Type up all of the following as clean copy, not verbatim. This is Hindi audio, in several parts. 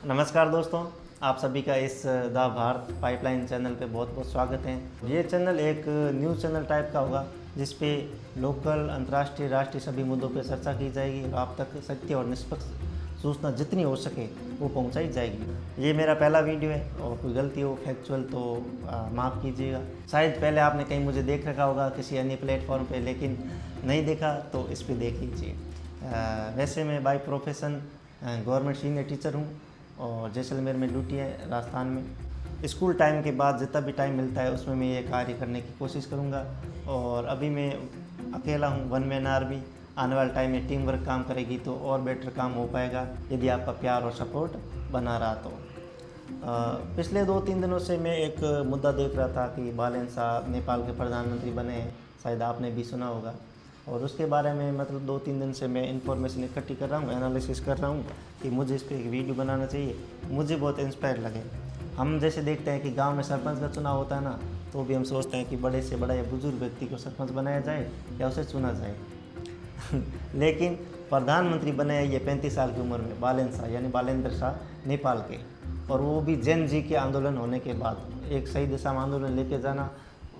नमस्कार दोस्तों, आप सभी का इस द भारत पाइपलाइन चैनल पे बहुत बहुत स्वागत है। ये चैनल एक न्यूज़ चैनल टाइप का होगा जिस पे लोकल, अंतर्राष्ट्रीय, राष्ट्रीय सभी मुद्दों पे चर्चा की जाएगी और आप तक सत्य और निष्पक्ष सूचना जितनी हो सके वो पहुंचाई जाएगी। ये मेरा पहला वीडियो है और कोई गलती हो फैक्चुअल तो माफ़ कीजिएगा। शायद पहले आपने कहीं मुझे देख रखा होगा किसी अन्य प्लेटफॉर्म पे, लेकिन नहीं देखा तो इस पर देख लीजिए। वैसे मैं by profession government senior teacher हूँ और जैसलमेर में ड्यूटी है, राजस्थान में। स्कूल टाइम के बाद जितना भी टाइम मिलता है उसमें मैं ये कार्य करने की कोशिश करूँगा। और अभी मैं अकेला हूँ, वन मैन आर्मी। आने वाले टाइम में टीम वर्क काम करेगी तो और बेटर काम हो पाएगा यदि आपका प्यार और सपोर्ट बना रहा तो। पिछले 2-3 दिनों से मैं एक मुद्दा देख रहा था कि बालेन साहब नेपाल के प्रधानमंत्री बने हैं, शायद आपने भी सुना होगा। और उसके बारे में मतलब 2-3 दिन से मैं इन्फॉर्मेशन इकट्ठी कर रहा हूँ, एनालिसिस कर रहा हूँ कि मुझे इस पर एक वीडियो बनाना चाहिए। मुझे बहुत इंस्पायर लगे। हम जैसे देखते हैं कि गांव में सरपंच का चुनाव होता है ना, तो भी हम सोचते हैं कि बड़े से बड़ा या बुजुर्ग व्यक्ति को सरपंच बनाया जाए या उसे चुना जाए लेकिन प्रधानमंत्री बने ये 35 साल की उम्र में बालेन शाह, यानी बालेंद्र शाह नेपाल के। और वो भी जैन जी के आंदोलन होने के बाद एक सही दिशा में आंदोलन लेके जाना।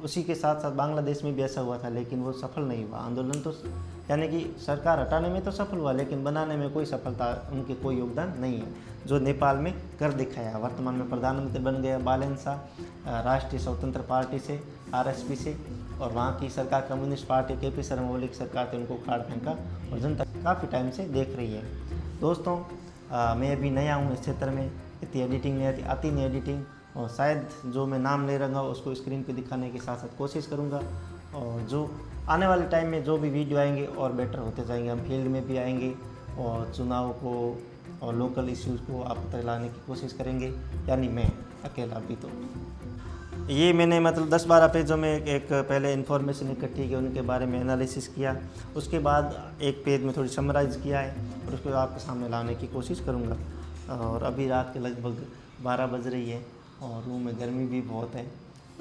उसी के साथ साथ बांग्लादेश में भी ऐसा हुआ था, लेकिन वो सफल नहीं हुआ आंदोलन। तो यानी कि सरकार हटाने में तो सफल हुआ, लेकिन बनाने में कोई सफलता, उनके कोई योगदान नहीं है जो नेपाल में कर दिखाया। वर्तमान में प्रधानमंत्री बन गया बालेन शाह, राष्ट्रीय स्वतंत्र पार्टी से, आरएसपी से। और वहाँ की सरकार communist party KP Sharma Oli की सरकार थी, उनको उखाड़ फेंका और जनता काफ़ी टाइम से देख रही है। दोस्तों, मैं अभी नया हूँ इस क्षेत्र में, इतनी एडिटिंग नहीं आती नहीं एडिटिंग। और शायद जो मैं नाम ले रहा हूँ उसको स्क्रीन पे दिखाने की साथ साथ कोशिश करूँगा। और जो आने वाले टाइम में जो भी वीडियो आएंगे और बेटर होते जाएंगे। हम फील्ड में भी आएंगे और चुनाव को और लोकल इश्यूज़ को आप तक लाने की कोशिश करेंगे, यानी मैं अकेला भी। तो ये मैंने मतलब 10-12 पेजों में एक पहले इन्फॉर्मेशन इकट्ठी की, उनके बारे में एनालिसिस किया। उसके बाद एक पेज में थोड़ी समराइज़ किया है और उसको आपके सामने लाने की कोशिश करूँगा। और अभी रात के लगभग 12 बज रही है और रूम में गर्मी भी बहुत है,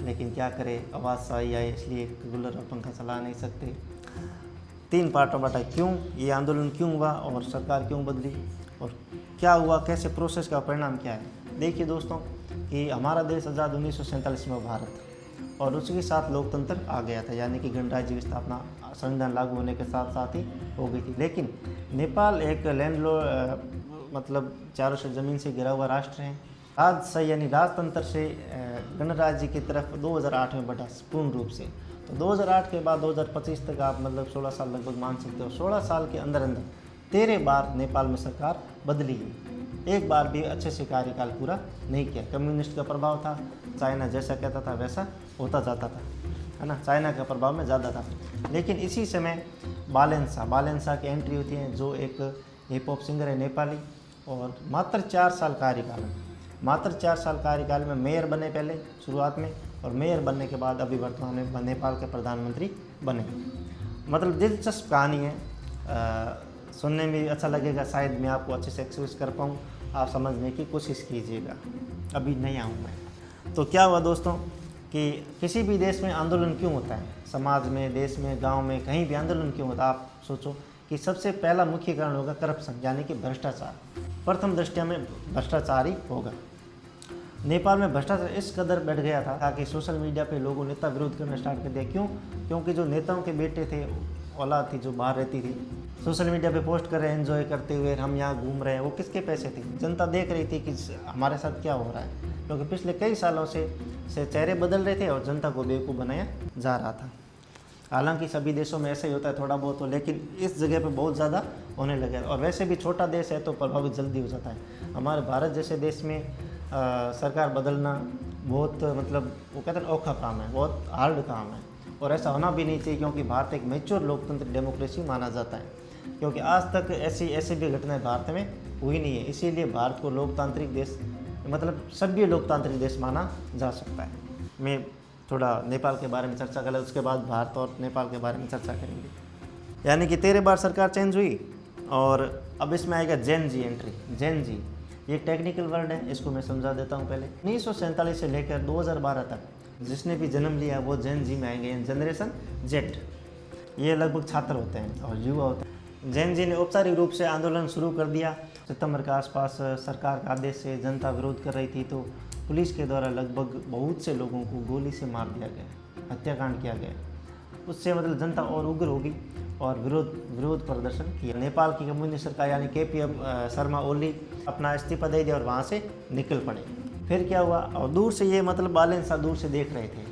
लेकिन क्या करें, आवाज़ सही आए इसलिए कूलर और पंखा चला नहीं सकते। 3 पार्टों बांटा, क्यों ये आंदोलन क्यों हुआ और सरकार क्यों बदली और क्या हुआ, कैसे प्रोसेस का परिणाम क्या है। देखिए दोस्तों कि हमारा देश आज़ाद 1947 में भारत, और उसके साथ लोकतंत्र आ गया था, यानी कि गणराज्य की स्थापना संविधान लागू होने के साथ साथ ही हो गई थी। लेकिन नेपाल एक मतलब चारों से ज़मीन से घिरा हुआ राष्ट्र है। राजशाही यानी राजतंत्र से गणराज्य की तरफ 2008 में बढ़ा पूर्ण रूप से। तो 2008 के बाद 2025 तक आप मतलब 16 साल लगभग मान सकते हो। 16 साल के अंदर अंदर 13 बार नेपाल में सरकार बदली है, एक बार भी अच्छे से कार्यकाल पूरा नहीं किया। कम्युनिस्ट का प्रभाव था, चाइना जैसा कहता था वैसा होता जाता था, है ना, चाइना का प्रभाव में ज़्यादा था। लेकिन इसी समय बालेन शाह की एंट्री होती है, जो एक हिप हॉप सिंगर है नेपाली। और मात्र 4 साल कार्यकाल में मेयर बने पहले शुरुआत में, और मेयर बनने के बाद अभी वर्तमान में नेपाल के प्रधानमंत्री बने। मतलब दिलचस्प कहानी है, सुनने में अच्छा लगेगा, शायद मैं आपको अच्छे से एक्सप्रेस कर पाऊँ, आप समझने की कोशिश कीजिएगा। अभी नया हूँ मैं। तो क्या हुआ दोस्तों कि किसी भी देश में आंदोलन क्यों होता है, समाज में, देश में, गांव में, कहीं भी आंदोलन क्यों होता है। आप सोचो कि सबसे पहला मुख्य कारण होगा करप्शन, यानी कि भ्रष्टाचार। प्रथम दृष्टया में भ्रष्टाचार ही होगा। नेपाल में भ्रष्टाचार इस कदर बढ़ गया था कि सोशल मीडिया पे लोगों नेता विरोध करना स्टार्ट कर दिया। क्यों? क्योंकि जो नेताओं के बेटे थे, औलाद थी जो बाहर रहती थी, सोशल मीडिया पे पोस्ट कर रहे हैं एंजॉय करते हुए, हम यहाँ घूम रहे हैं। वो किसके पैसे थे? जनता देख रही थी कि हमारे साथ क्या हो रहा है, क्योंकि पिछले कई सालों से चेहरे बदल रहे थे और जनता को बेवकूफ़ बनाया जा रहा था। हालांकि सभी देशों में ऐसा ही होता है थोड़ा बहुत हो, लेकिन इस जगह पे बहुत ज़्यादा होने लगे। और वैसे भी छोटा देश है तो प्रभावित जल्दी हो जाता है। हमारे भारत जैसे देश में सरकार बदलना बहुत मतलब वो कहते हैं औखा काम है, बहुत हार्ड काम है। और ऐसा होना भी नहीं चाहिए, क्योंकि भारत एक मैच्योर लोकतंत्र डेमोक्रेसी माना जाता है। क्योंकि आज तक ऐसी भी घटनाएं भारत में हुई नहीं है, इसीलिए भारत को लोकतांत्रिक देश मतलब सभ्य लोकतांत्रिक देश माना जा सकता है। मैं थोड़ा नेपाल के बारे में चर्चा कर, उसके बाद भारत और नेपाल के बारे में चर्चा करेंगे। यानी कि 13 बार सरकार चेंज हुई। और अब इसमें आएगा जैन जी एंट्री। जैन जी ये टेक्निकल वर्ड है, इसको मैं समझा देता हूँ पहले। 1947 से लेकर 2012 तक जिसने भी जन्म लिया वो जैन जी में आएंगे, जनरेशन जेड। ये लगभग छात्र होते हैं और युवा होते हैं। जैन जी ने औपचारिक रूप से आंदोलन शुरू कर दिया सितंबर के आसपास सरकार के आदेश से जनता विरोध कर रही थी, तो पुलिस के द्वारा लगभग बहुत से लोगों को गोली से मार दिया गया, हत्याकांड किया गया। उससे मतलब जनता और उग्र होगी और विरोध प्रदर्शन किया। नेपाल की कम्युनिस्ट सरकार यानी KP शर्मा ओली अपना इस्तीफा दे दिया और वहाँ से निकल पड़े। फिर क्या हुआ, और दूर से ये मतलब बालेन शाह दूर से देख रहे थे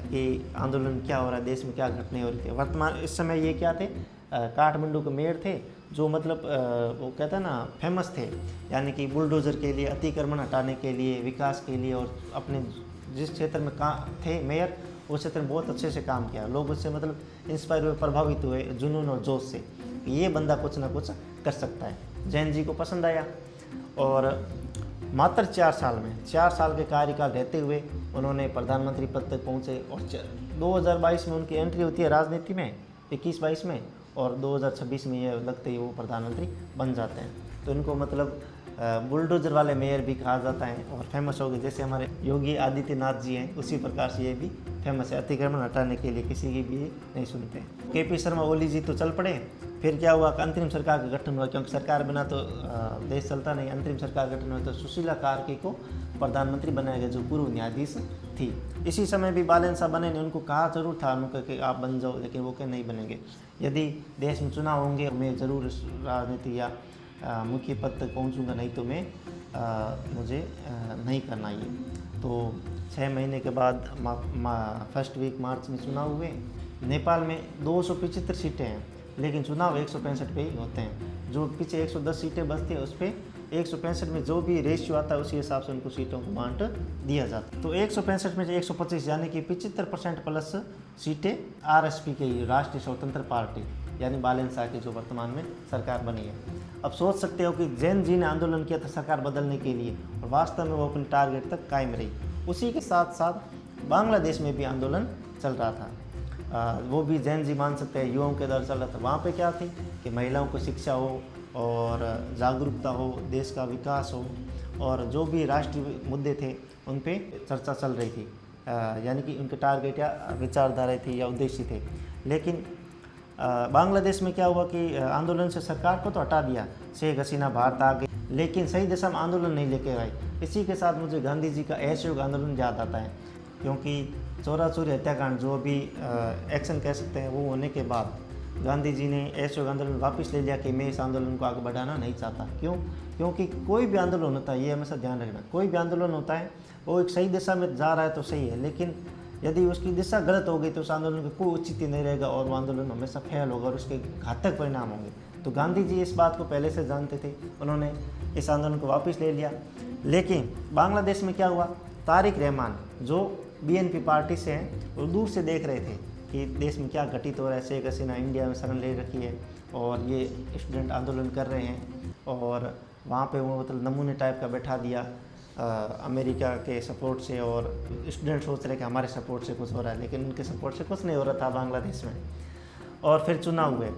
कि आंदोलन क्या हो रहा है, देश में क्या घटनाएं हो रही थी। वर्तमान इस समय ये क्या थे, काठमांडू के मेयर थे, जो मतलब वो कहते हैं ना फेमस थे, यानी कि बुलडोज़र के लिए, अतिक्रमण हटाने के लिए, विकास के लिए, और अपने जिस क्षेत्र में थे मेयर, उस क्षेत्र में बहुत अच्छे से काम किया। लोग उससे मतलब इंस्पायर हुए, प्रभावित हुए जुनून और जोश से, ये बंदा कुछ ना कुछ कर सकता है। जैन जी को पसंद आया और मात्र 4 साल में, 4 साल के कार्यकाल रहते हुए उन्होंने प्रधानमंत्री पद तक पहुँचे। और 2022 में उनकी एंट्री होती है राजनीति में, 21-22 में, और 2026 में ये लगते ही वो प्रधानमंत्री बन जाते हैं। तो इनको मतलब बुलडोजर वाले मेयर भी कहा जाता है और फेमस हो गए। जैसे हमारे योगी आदित्यनाथ जी हैं, उसी प्रकार से ये भी फेमस है, अतिक्रमण हटाने के लिए किसी की भी नहीं सुनते हैं। KP शर्मा ओली जी तो चल पड़े। फिर क्या हुआ कि अंतरिम सरकार का गठन हुआ, क्योंकि सरकार बिना तो देश चलता नहीं। अंतरिम सरकार का गठन हुआ तो सुशीला कार्की को प्रधानमंत्री बनाया गया, जो पूर्व न्यायाधीश थी। इसी समय भी बालेन शाह बने ने, उनको कहा जरूर था उनको कि आप बन जाओ, लेकिन वो कहीं नहीं बनेंगे। यदि देश में चुनाव होंगे मैं ज़रूर राजनीति या मुख्य पद तक पहुंचूंगा, नहीं तो मैं मुझे नहीं करना ये। तो 6 महीने के बाद फर्स्ट वीक मार्च में चुनाव हुए। नेपाल में 275 सीटें हैं, लेकिन चुनाव 165 पे ही होते हैं। जो पीछे 110 सीटें बचती हैं उस पर 165 में जो भी रेशियो आता है उसी हिसाब से उनको सीटों को बांट दिया जाता है। तो 165 में से 125 यानी कि 75% प्लस सीटें RSP की, राष्ट्रीय स्वतंत्र पार्टी, यानी बालेन शाह की जो वर्तमान में सरकार बनी है। अब सोच सकते हो कि जैन जी ने आंदोलन किया था सरकार बदलने के लिए, और वास्तव में वो अपने टारगेट तक कायम रही। उसी के साथ साथ बांग्लादेश में भी आंदोलन चल रहा था, वो भी जैन जी मान सकते हैं, युवाओं के द्वारा चल रहा था। वहाँ पे क्या थी कि महिलाओं को शिक्षा हो और जागरूकता हो, देश का विकास हो, और जो भी राष्ट्रीय मुद्दे थे उन पे चर्चा चल रही थी, यानी कि उनके टारगेट या विचारधारा थी या उद्देश्य थे। लेकिन बांग्लादेश में क्या हुआ कि आंदोलन से सरकार को तो हटा दिया, शेख हसीना भारत आ गई, लेकिन सही दिशा में आंदोलन नहीं लेके आए। इसी के साथ मुझे गांधी जी का असहयोग आंदोलन याद आता है, क्योंकि चोरा चोरी हत्याकांड जो भी एक्शन कह सकते हैं वो होने के बाद गांधी जी ने असहयोग आंदोलन वापस ले लिया कि मैं इस आंदोलन को आगे बढ़ाना नहीं चाहता। क्यों? क्योंकि कोई भी आंदोलन होता है, ये हमेशा ध्यान रखना, कोई भी आंदोलन होता है वो एक सही दिशा में जा रहा है तो सही है, लेकिन यदि उसकी दिशा गलत हो गई तो उस आंदोलन का कोई औचित्य नहीं रहेगा और वो आंदोलन हमेशा फेल होगा और उसके घातक परिणाम होंगे। तो गांधी जी इस बात को पहले से जानते थे, उन्होंने इस आंदोलन को वापस ले लिया। लेकिन बांग्लादेश में क्या हुआ, तारिक रहमान जो BNP पार्टी से हैं, वो दूर से देख रहे थे कि देश में क्या घटित हो रहा है। शेख हसीना इंडिया में शरण ले रखी है और ये स्टूडेंट आंदोलन कर रहे हैं, और वहाँ पे वो मतलब नमूने टाइप का बैठा दिया अमेरिका के सपोर्ट से, और स्टूडेंट सोच रहे कि हमारे सपोर्ट से कुछ हो रहा है, लेकिन उनके सपोर्ट से कुछ नहीं हो रहा था बांग्लादेश में। और फिर चुनाव हुए,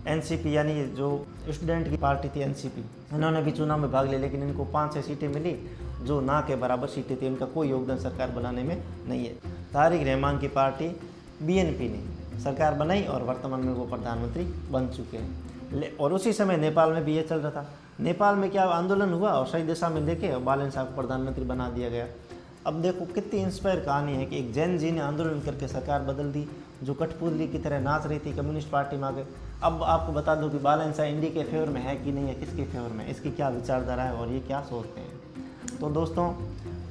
NCP यानी जो स्टूडेंट की पार्टी थी NCP, इन्होंने भी चुनाव में भाग लिया, लेकिन इनको 5-6 सीटें मिली जो ना के बराबर सीटें थी। इनका कोई योगदान सरकार बनाने में नहीं है। तारिक रहमान की पार्टी BNP ने सरकार बनाई और वर्तमान में वो प्रधानमंत्री बन चुके हैं। और उसी समय नेपाल में भी ये चल रहा था। नेपाल में क्या आंदोलन हुआ और सही दिशा में लेके बालेन शाह को प्रधानमंत्री बना दिया गया। अब देखो कितनी इंस्पायर कहानी है कि एक जैन जी ने आंदोलन करके सरकार बदल दी, जो कठपुतली की तरह नाच रही थी कम्युनिस्ट पार्टी में आगे। अब आपको बता दूं कि बालेन शाह इंडिया के फेवर में है कि नहीं है, किसके फेवर में, इसकी क्या विचारधारा है और ये क्या सोचते हैं। तो दोस्तों,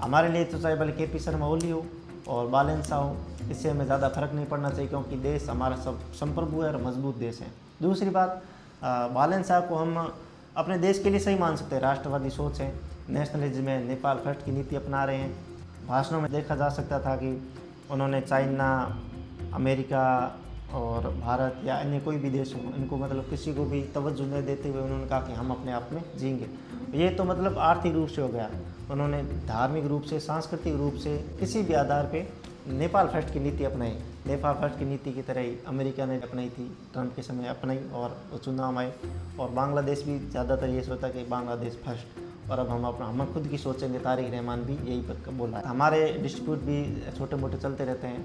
हमारे लिए तो चाहे भले KP शर्मा ओली हो और बालेन शाह हो, इससे हमें ज़्यादा फर्क नहीं पड़ना चाहिए, क्योंकि देश हमारा सब संप्रभु है और मजबूत देश है। दूसरी बात, बालेन शाह को हम अपने देश के लिए सही मान सकते हैं, राष्ट्रवादी सोच है, नेशनलिज्म है, नेपाल फर्स्ट की नीति अपना रहे हैं। भाषणों में देखा जा सकता था कि उन्होंने चाइना, अमेरिका और भारत या अन्य कोई भी देश हो, इनको मतलब किसी को भी तवज्जो न देते हुए उन्होंने कहा कि हम अपने आप में जीएंगे। ये तो मतलब आर्थिक रूप से हो गया, उन्होंने धार्मिक रूप से, सांस्कृतिक रूप से, किसी भी आधार पे नेपाल फर्स्ट की नीति अपनाई। नेपाल फर्स्ट की नीति की तरह ही अमेरिका ने अपनाई थी, ट्रंप के समय अपनाई और वो चुनाव आए। और बांग्लादेश भी ज़्यादातर ये सोचता कि बांग्लादेश फर्स्ट, और अब हम खुद की सोचेंगे। तारिक रहमान भी यही बोला है। हमारे डिस्प्यूट भी छोटे मोटे चलते रहते हैं,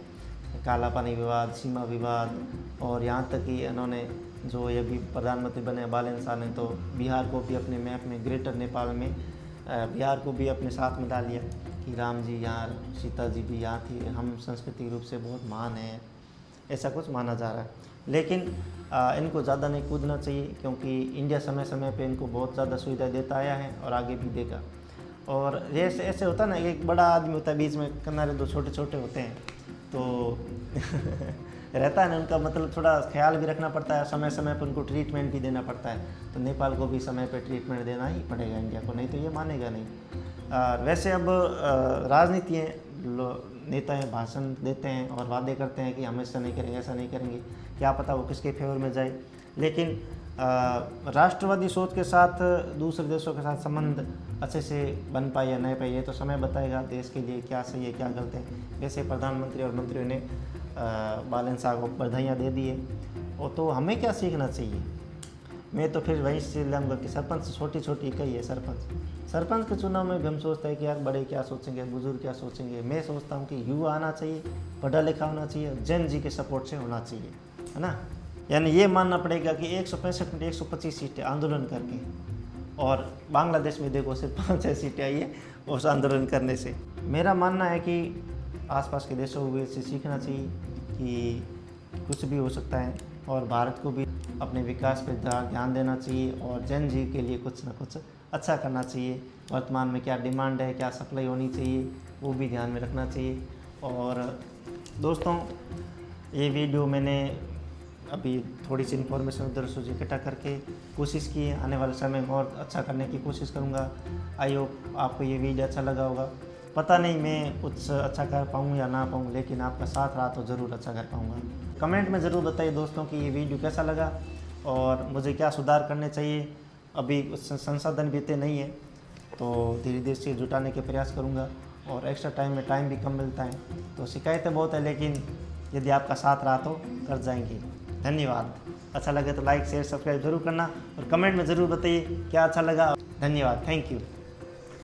काला पानी विवाद, सीमा विवाद, और यहाँ तक कि इन्होंने जो ये भी प्रधानमंत्री बने बालन शाह ने, तो बिहार को भी अपने मैप में, ग्रेटर नेपाल में बिहार को भी अपने साथ में डाल लिया कि राम जी यहाँ, सीता जी भी यहाँ थी, हम सांस्कृतिक रूप से बहुत महान हैं, ऐसा कुछ माना जा रहा है। लेकिन इनको ज़्यादा नहीं कूदना चाहिए, क्योंकि इंडिया समय समय पे इनको बहुत ज़्यादा सुविधा देता आया है और आगे भी देगा। और जैसे ऐसे होता है ना, एक बड़ा आदमी होता है, बीच में किनारे दो छोटे छोटे होते हैं, तो रहता है ना, उनका मतलब थोड़ा ख्याल भी रखना पड़ता है, समय समय पर उनको ट्रीटमेंट भी देना पड़ता है। तो नेपाल को भी समय पर ट्रीटमेंट देना ही पड़ेगा इंडिया को, नहीं तो ये मानेगा नहीं। वैसे अब राजनीति है, नेता हैं भाषण देते हैं और वादे करते हैं कि हम ऐसा नहीं करेंगे, ऐसा नहीं करेंगे, क्या पता वो किसके फेवर में जाए। लेकिन राष्ट्रवादी सोच के साथ दूसरे देशों के साथ संबंध अच्छे से बन पाए या नहीं पाए, ये तो समय बताएगा देश के लिए क्या सही है क्या गलत है। वैसे प्रधानमंत्री और मंत्रियों ने बालन शाह को बधाइयाँ दे दी है, और तो हमें क्या सीखना चाहिए। मैं तो फिर वहीं से लाऊंगा कि सरपंच छोटी छोटी इकाई है। सरपंच के चुनाव में भी हम सोचते हैं कि यार बड़े क्या सोचेंगे, बुजुर्ग क्या सोचेंगे। मैं सोचता हूँ कि युवा आना चाहिए, पढ़ा लिखा होना चाहिए, जैन जी के सपोर्ट से होना चाहिए, है ना। यानी ये मानना पड़ेगा कि 165 में 125 सीटें आंदोलन करके, और बांग्लादेश में देखो सिर्फ 5-6 सीटें आई है उस आंदोलन करने से। मेरा मानना है कि आसपास के देशों को इससे सीखना चाहिए कि कुछ भी हो सकता है, और भारत को भी अपने विकास पर ध्यान देना चाहिए, और जैन जी के लिए कुछ ना कुछ अच्छा करना चाहिए। वर्तमान में क्या डिमांड है, क्या सप्लाई होनी चाहिए, वो भी ध्यान में रखना चाहिए। और दोस्तों, ये वीडियो मैंने अभी थोड़ी सी इन्फॉर्मेशन उधर से इकट्ठा करके कोशिश की है, आने वाले समय में और अच्छा करने की कोशिश करूँगा। आई होप आपको ये वीडियो अच्छा लगा होगा। पता नहीं मैं कुछ अच्छा कर पाऊँ या ना पाऊँ, लेकिन आपका साथ रहा तो ज़रूर अच्छा कर पाऊँगा। कमेंट में ज़रूर बताइए दोस्तों कि ये वीडियो कैसा लगा और मुझे क्या सुधार करने चाहिए। अभी संसाधन भी इतने नहीं है, तो धीरे धीरे से जुटाने के प्रयास करूँगा, और एक्स्ट्रा टाइम भी कम मिलता है, तो शिकायतें बहुत है, लेकिन यदि आपका साथ रहा तो कर जाएंगे। धन्यवाद। अच्छा लगे तो लाइक शेयर सब्सक्राइब जरूर करना, और कमेंट में ज़रूर बताइए क्या अच्छा लगा। धन्यवाद, थैंक यू।